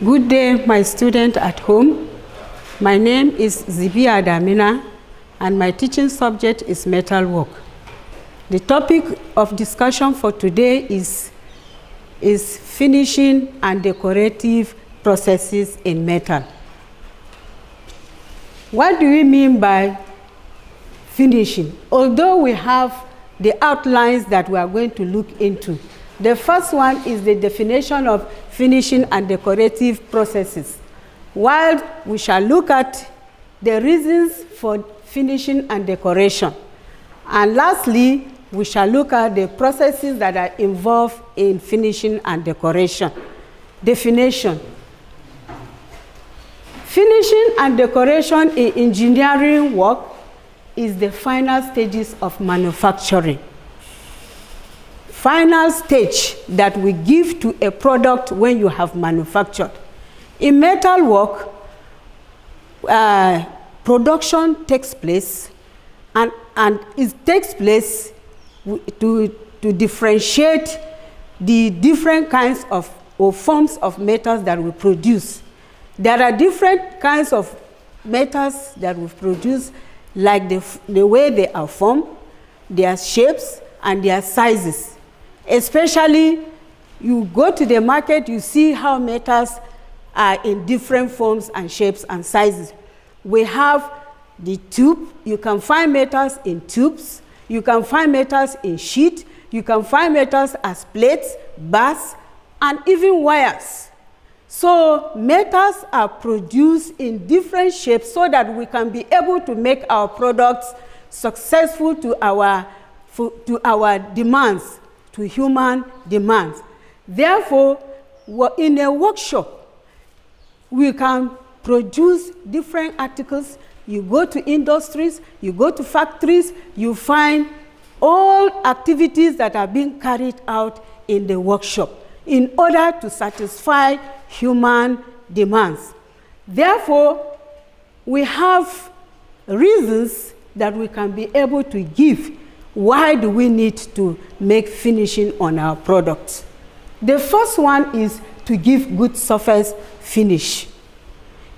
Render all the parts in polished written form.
Good day, my student at home. My name is Zibia Damina, and my teaching subject is metalwork. The topic of discussion for today is finishing and decorative processes in metal. What do we mean by finishing? Although we have the outlines that we are going to look into, the first one is the definition of finishing and decorative processes, while we shall look at the reasons for finishing and decoration. And lastly, we shall look at the processes that are involved in finishing and decoration. Definition. Finishing and decoration in engineering work is the final stages of manufacturing. Final stage that we give to a product when you have manufactured. In metal work, production takes place, and it takes place to differentiate the different kinds of or forms of metals that we produce. There are different kinds of metals that we produce, like the way they are formed, their shapes, and their sizes. Especially, you go to the market, you see how metals are in different forms and shapes and sizes. We have the tube. You can find metals in tubes. You can find metals in sheet. You can find metals as plates, bars, and even wires. So metals are produced in different shapes so that we can be able to make our products successful to our demands, to human demands. Therefore, in a workshop, we can produce different articles. You go to industries, you go to factories, you find all activities that are being carried out in the workshop in order to satisfy human demands. Therefore, we have reasons that we can be able to give. Why do we need to make finishing on our products? The first one is to give good surface finish.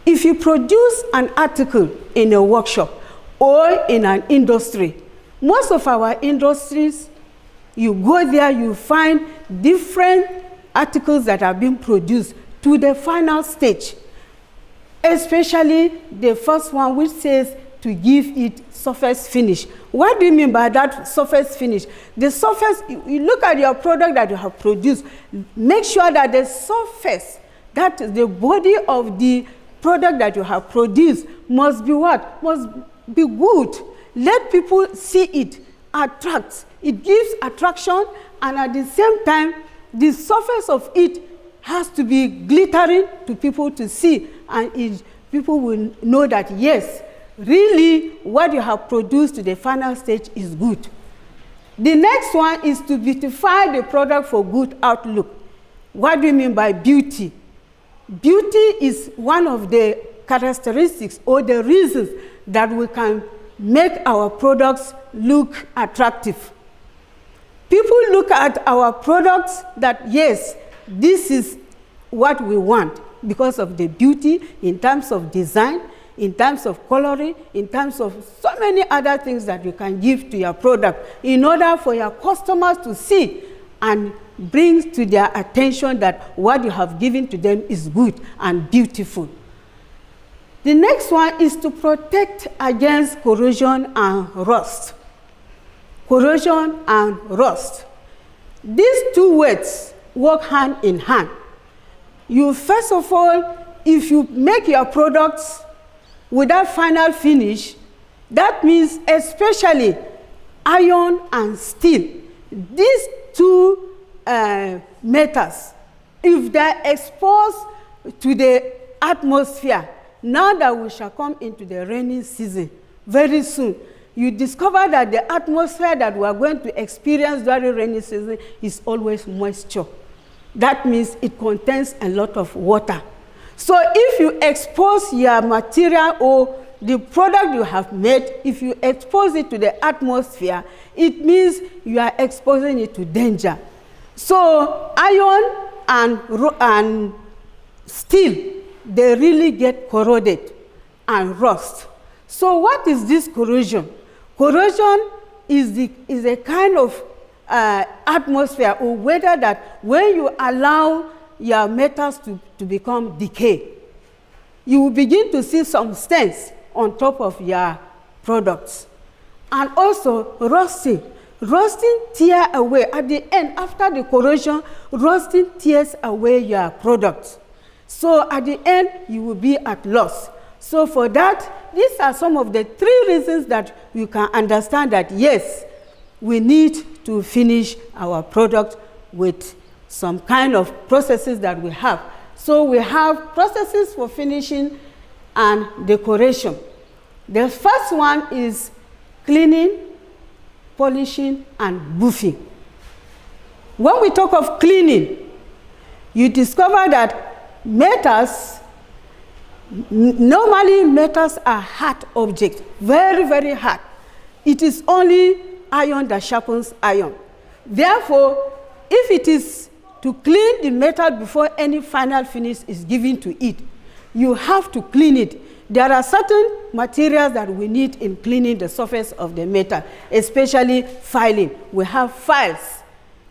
If you produce an article in a workshop or in an industry, most of our industries, you go there, you find different articles that are being produced to the final stage, especially the first one, which says to give it surface finish. What do you mean by that surface finish? The surface, you look at your product that you have produced, make sure that the surface, that is the body of the product that you have produced, must be what? Must be good. Let people see it, attract. It gives attraction, and at the same time, the surface of it has to be glittering to people to see, and people will know that yes, really what you have produced to the final stage is good. The next one is to beautify the product for good outlook. What do you mean by beauty? Beauty is one of the characteristics or the reasons that we can make our products look attractive. People look at our products that, yes, this is what we want because of the beauty in terms of design, in terms of coloring, in terms of so many other things that you can give to your product in order for your customers to see and bring to their attention that what you have given to them is good and beautiful. The next one is to protect against corrosion and rust. Corrosion and rust. These two words work hand in hand. You first of all, if you make your products without final finish, that means especially iron and steel. These two metals, if they're exposed to the atmosphere, now that we shall come into the rainy season very soon, you discover that the atmosphere that we are going to experience during rainy season is always moisture. That means it contains a lot of water. So if you expose your material or the product you have made, if you expose it to the atmosphere, it means you are exposing it to danger. So iron and still, they really get corroded and rust. So what is this corrosion? Corrosion is a kind of atmosphere or weather that when you allow your metals to become decay, you will begin to see some stains on top of your products. And also rusting. Rusting tears away. At the end, after the corrosion, rusting tears away your products. So at the end, you will be at loss. So for that, these are some of the 3 reasons that you can understand that, yes, we need to finish our product with some kind of processes that we have. So we have processes for finishing and decoration. The first one is cleaning, polishing, and buffing. When we talk of cleaning, you discover that metals, normally metals are hard objects, very, very hard. It is only iron that sharpens iron. Therefore, if it is to clean the metal before any final finish is given to it, you have to clean it. There are certain materials that we need in cleaning the surface of the metal, especially filing. We have files.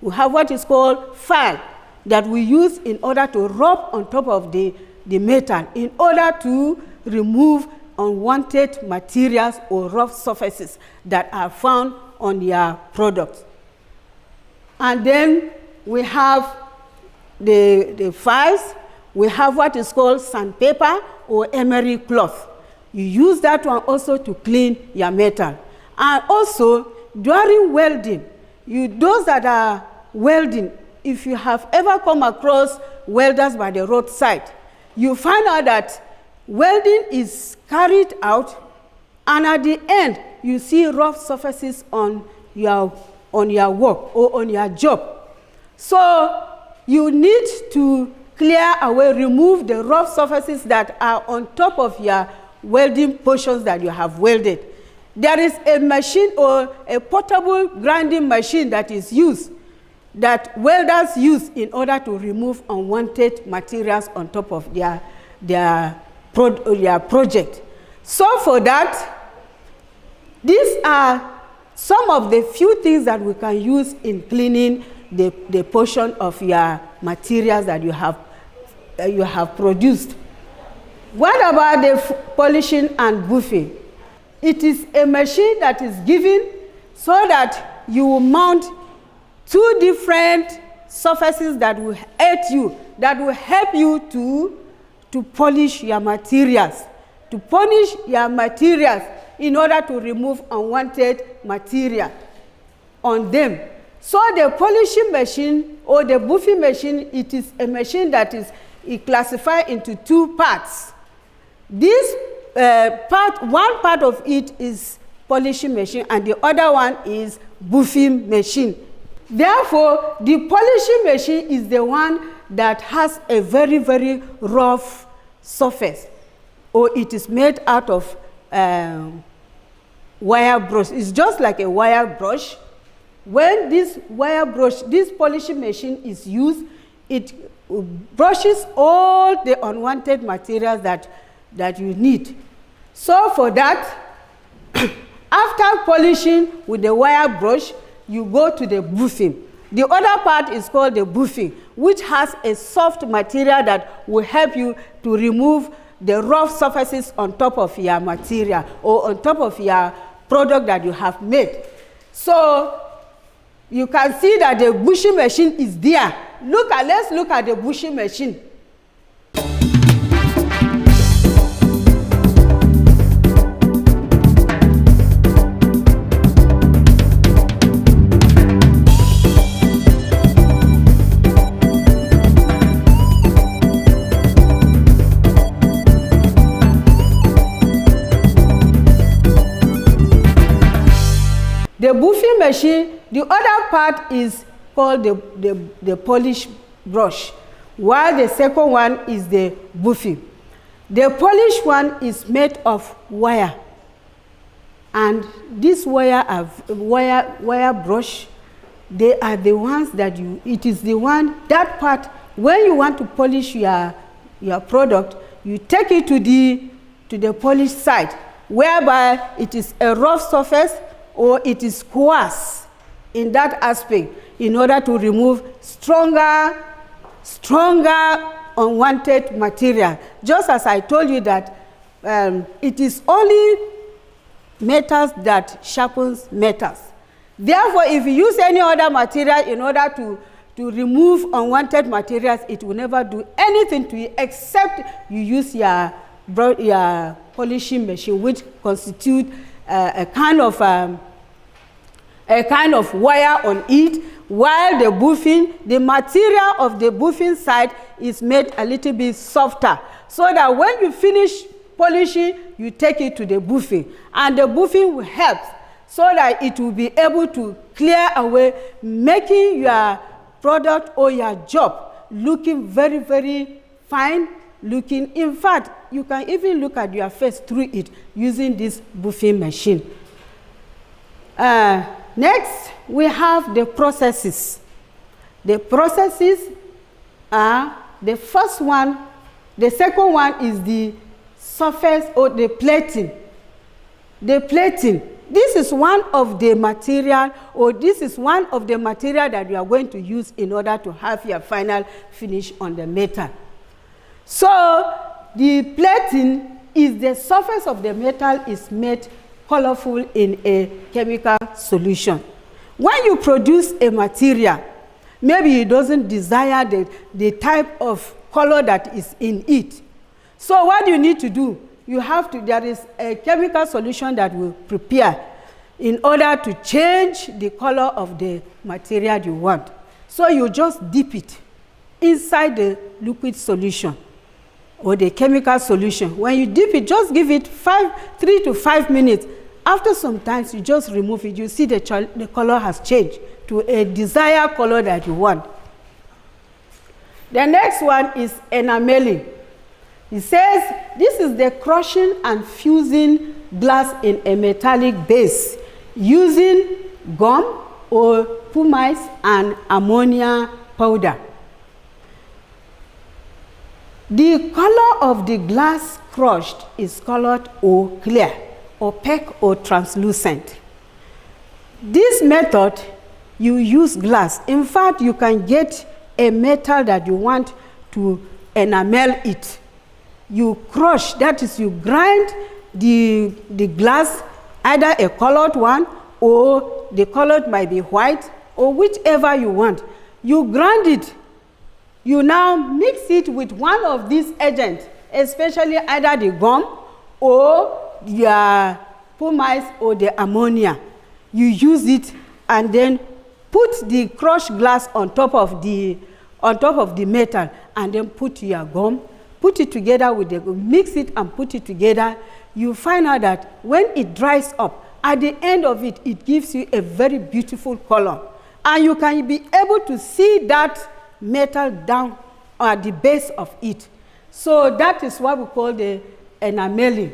We have what is called file that we use in order to rub on top of the metal in order to remove unwanted materials or rough surfaces that are found on your product. And then we have the files. We have what is called sandpaper or emery cloth. You use that one also to clean your metal. And also, during welding, those that are welding, if you have ever come across welders by the roadside, you find out that welding is carried out, and at the end, you see rough surfaces on your work or on your job. So you need to clear away, remove the rough surfaces that are on top of your welding portions that you have welded. There is a machine or a portable grinding machine that is used, that welders use in order to remove unwanted materials on top of their project. So for that, these are some of the few things that we can use in cleaning the portion of your materials that you have produced. What about the polishing and buffing? It is a machine that is given so that you will mount 2 different surfaces that will help you to polish your materials. To polish your materials in order to remove unwanted material on them. So the polishing machine or the buffing machine, it is a machine that is classified into 2 parts. This one part of it is polishing machine and the other one is buffing machine. Therefore, the polishing machine is the one that has a very, very rough surface, or it is made out of wire brush. It's just like a wire brush. When this wire brush, this polishing machine is used, it brushes all the unwanted materials that you need. So for that, after polishing with the wire brush, you go to the buffing. The other part is called the buffing, which has a soft material that will help you to remove the rough surfaces on top of your material or on top of your product that you have made. So you can see that the bushing machine is there. Let's look at the bushing machine. The buffing machine, the other part is called the polish brush, while the second one is the buffing. The polish one is made of wire, and this wire brush, they are the ones that that part, when you want to polish your your product, you take it to the polished side, whereby it is a rough surface or it is coarse in that aspect, in order to remove stronger unwanted material. Just as I told you that it is only metals that sharpens metals. Therefore, if you use any other material in order to remove unwanted materials, it will never do anything to you except you use your polishing machine, which constitutes a kind of wire on it, while the material of the buffing side is made a little bit softer, so that when you finish polishing, you take it to the buffing, and the buffing will help so that it will be able to clear away, making your product or your job looking very, very fine looking. In fact, you can even look at your face through it using this buffing machine. Next, we have the processes. The processes are the first one. The second one is the surface or the plating. The plating. This is one of the material, or this is one of the material that you are going to use in order to have your final finish on the metal. So the plating is the surface of the metal is made colorful in a chemical solution. When you produce a material, maybe it doesn't desire the type of color that is in it. So what you need to do, there is a chemical solution that will prepare in order to change the color of the material you want. So you just dip it inside the liquid solution or the chemical solution. When you dip it, just give it 3 to 5 minutes. After some time, you just remove it. You see the color has changed to a desired color that you want. The next one is enameling. It says this is the crushing and fusing glass in a metallic base using gum or pumice and ammonia powder. The color of the glass crushed is colored or clear, opaque or translucent. This method, you use glass. In fact, you can get a metal that you want to enamel it. You crush, that is, you grind the glass, either a colored one or the colored might be white or whichever you want. You grind it. You now mix it with one of these agents, especially either the gum or the pumice or the ammonia. You use it and then put the crushed glass on top of the metal, and then put your gum. Put it together with the gum, mix it and put it together. You find out that when it dries up, at the end of it, it gives you a very beautiful color. And you can be able to see that metal down at the base of it. So that is what we call the enameling.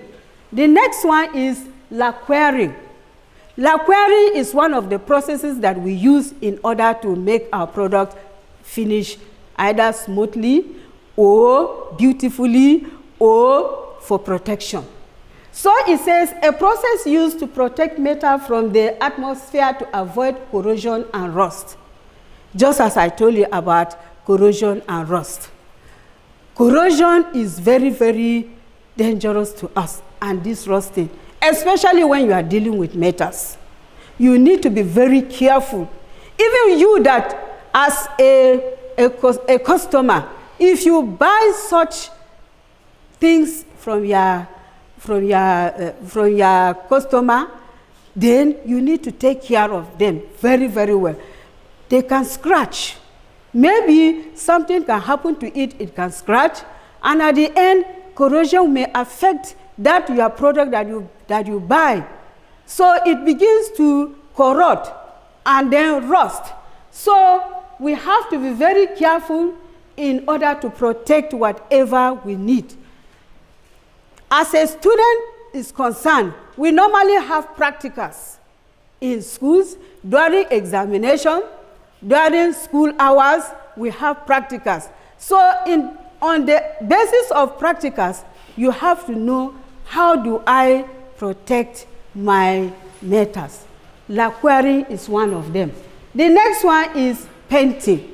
The next one is lacquering. Lacquering is one of the processes that we use in order to make our product finish either smoothly or beautifully or for protection. So it says a process used to protect metal from the atmosphere to avoid corrosion and rust. Just as I told you about corrosion and rust. Corrosion is very, very dangerous to us, and this rusting, especially when you are dealing with metals. You need to be very careful. Even you that as a customer, if you buy such things from your customer, then you need to take care of them very, very well. They can scratch. Maybe something can happen to it, it can scratch, and at the end, corrosion may affect your product that you buy. So it begins to corrode and then rust. So we have to be very careful in order to protect whatever we need. As a student is concerned, we normally have practicals in schools. During examination, during school hours, we have practicals. So in on the basis of practicals, you have to know, how do I protect my metals? Lacquering is one of them. The next one is painting.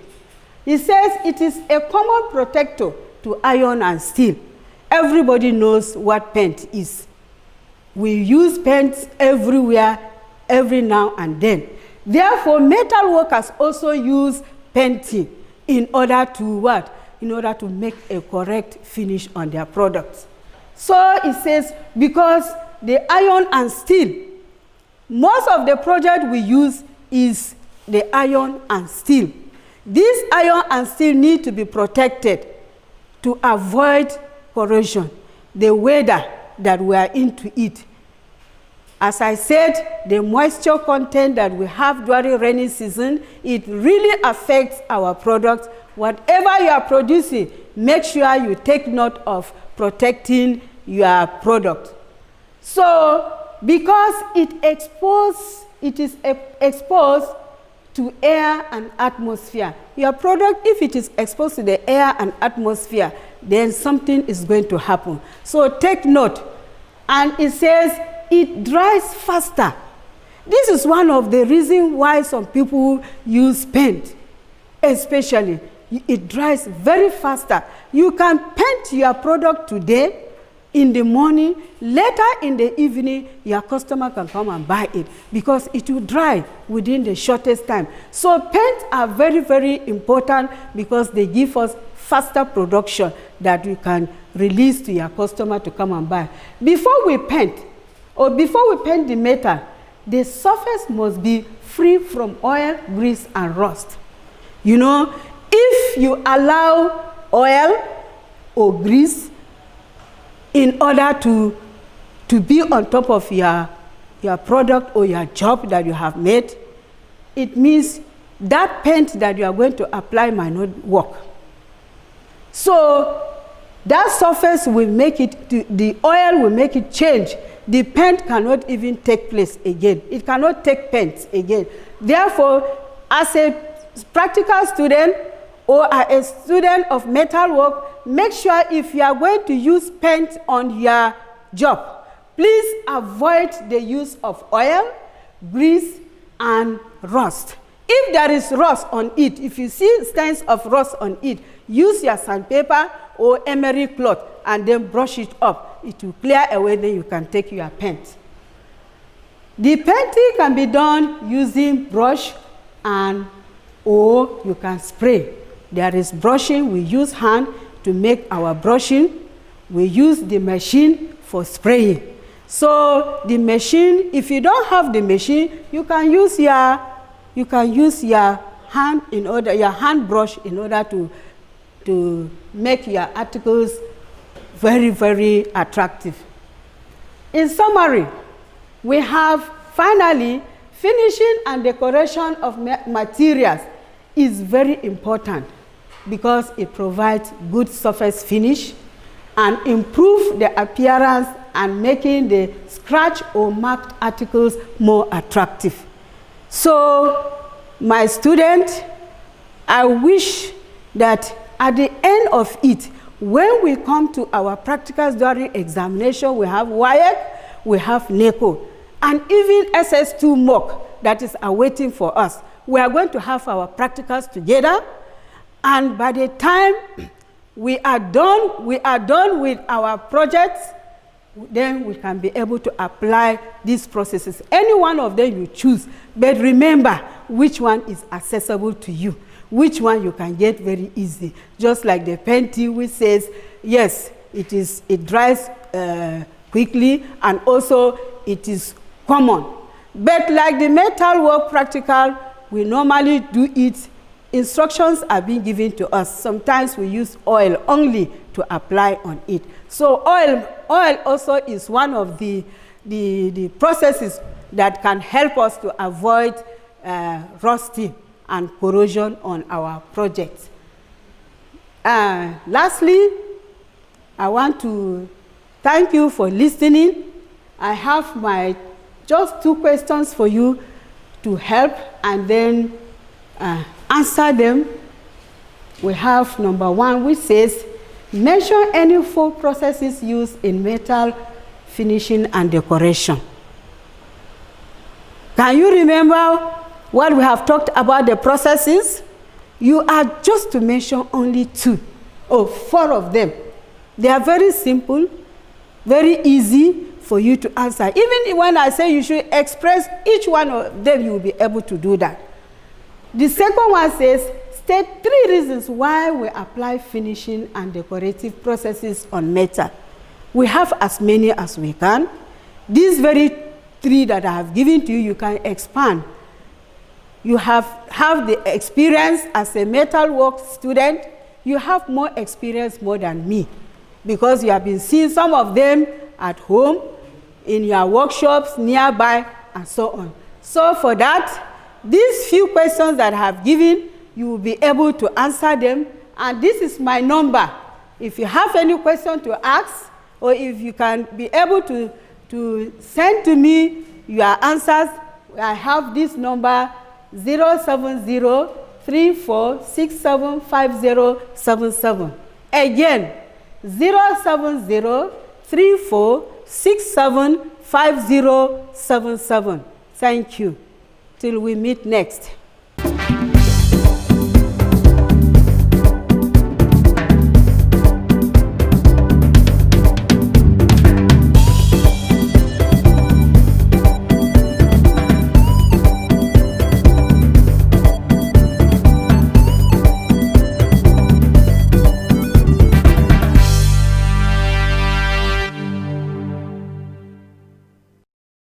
It says it is a common protector to iron and steel. Everybody knows what paint is. We use paints everywhere, every now and then. Therefore, metal workers also use painting in order to what? In order to make a correct finish on their products. So it says, because the iron and steel, most of the project we use is the iron and steel. This iron and steel need to be protected to avoid corrosion, the weather that we are into it. As I said, the moisture content that we have during rainy season, it really affects our products. Whatever you are producing, make sure you take note of protecting your product. So, because it is exposed to air and atmosphere. Your product, if it is exposed to the air and atmosphere, then something is going to happen. So take note. And it says it dries faster. This is one of the reasons why some people use paint, especially. It dries very faster. You can paint your product today, in the morning, later in the evening, your customer can come and buy it because it will dry within the shortest time. So paints are very, very important because they give us faster production that we can release to your customer to come and buy. Before we paint, or before we paint the metal, the surface must be free from oil, grease, and rust. You know, if you allow oil or grease in order to be on top of your product or your job that you have made, it means that paint that you are going to apply might not work. So that surface will make it, the oil will make it change. The paint cannot even take place again. It cannot take paint again. Therefore, as a practical student or a student of metalwork, make sure if you are going to use paint on your job, please avoid the use of oil, grease, and rust. If there is rust on it, if you see stains of rust on it, use your sandpaper or emery cloth and then brush it up. It will clear away, then you can take your paint. The painting can be done using brush or you can spray. There is brushing, we use hand to make our brushing. We use the machine for spraying. So the machine, if you don't have the machine, you can use your hand your hand brush in order to make your articles very, very attractive. In summary, we have finally finishing and decoration of materials is very important because it provides good surface finish and improve the appearance and making the scratch or marked articles more attractive. So, my student, I wish that at the end of it, when we come to our practicals during examination, we have WAEC, we have NECO, and even SS2 mock that is awaiting for us. We are going to have our practicals together, and by the time we are done with our projects, then we can be able to apply these processes. Any one of them you choose, but remember which one is accessible to you, which one you can get very easy. Just like the painting, which says, yes, it dries quickly, and also it is common. But like the metalwork practical, we normally do it. Instructions are being given to us. Sometimes we use oil only to apply on it. So oil also is one of the processes that can help us to avoid rusting and corrosion on our projects. Lastly, I want to thank you for listening. I have just 2 questions for you to help and then answer them. We have number 1, which says, Mention any 4 processes used in metal finishing and decoration. Can you remember what we have talked about the processes? You are just to mention only 2 or 4 of them. They are very simple, very easy for you to answer. Even when I say you should express each one of them, you will be able to do that. The second one says, state 3 reasons why we apply finishing and decorative processes on metal. We have as many as we can. These very 3 that I have given to you, you can expand. You have the experience as a metalwork student. You have more experience more than me because you have been seeing some of them at home, in your workshops, nearby, and so on. So for that, these few questions that I have given, you will be able to answer them. And this is my number. If you have any question to ask, or if you can be able to send to me your answers, I have this number 07034675077. Again, 07034675077. Thank you. Till we meet next.